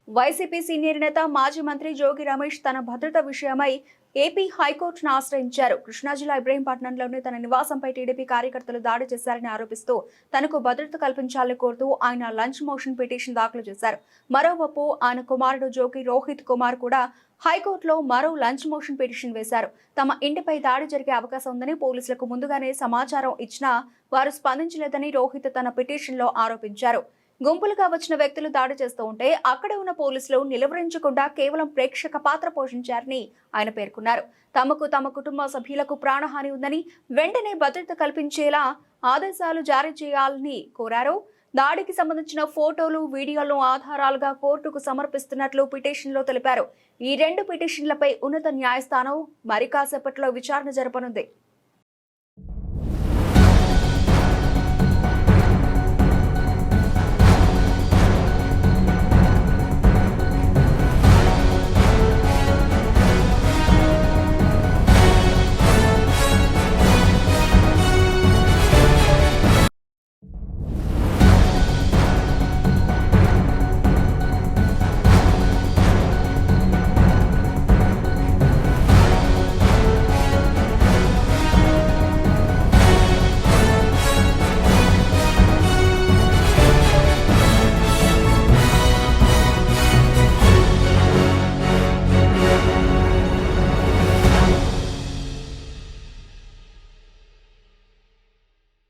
YCP senior నేత మాజీ మంత్రి జోగి రమేష్ తన భద్రత విషయమై ఏపీ హైకోర్టును ఆశ్రయించారు. కృష్ణా జిల్లా ఇబ్రహీంపట్నంలోని తన నివాసంపై టీడీపీ కార్యకర్తలు దాడి చేశారని ఆరోపిస్తూ తనకు భద్రత కల్పించాలని కోరుతూ ఆయన లంచ్ మోషన్ పిటిషన్ దాఖలు చేశారు. మరోవైపు ఆయన కుమారుడు జోగి రోహిత్ కుమార్ కూడా హైకోర్టులో మరో లంచ్ మోషన్ పిటిషన్ వేశారు. తమ ఇంటిపై దాడి జరిగే అవకాశం ఉందని పోలీసులకు ముందుగానే సమాచారం ఇచ్చినా వారు స్పందించలేదని రోహిత్ తన పిటిషన్లో ఆరోపించారు. గుంపులుగా వచ్చిన వ్యక్తులు దాడి చేస్తూ ఉంటే అక్కడ ఉన్న పోలీసులు నిలువరించకుండా కేవలం ప్రేక్షక పాత్ర పోషించారని ఆయన పేర్కొన్నారు. తమకు తమ కుటుంబ సభ్యులకు ప్రాణహాని ఉందని వెంటనే భద్రత కల్పించేలా ఆదేశాలు జారీ చేయాలని కోరారు. దాడికి సంబంధించిన ఫోటోలు, వీడియోలను ఆధారాలుగా కోర్టుకు సమర్పిస్తున్నట్లు పిటిషన్లో తెలిపారు. ఈ రెండు పిటిషన్లపై ఉన్నత న్యాయస్థానం మరి కాసేపట్లో విచారణ జరపనుంది.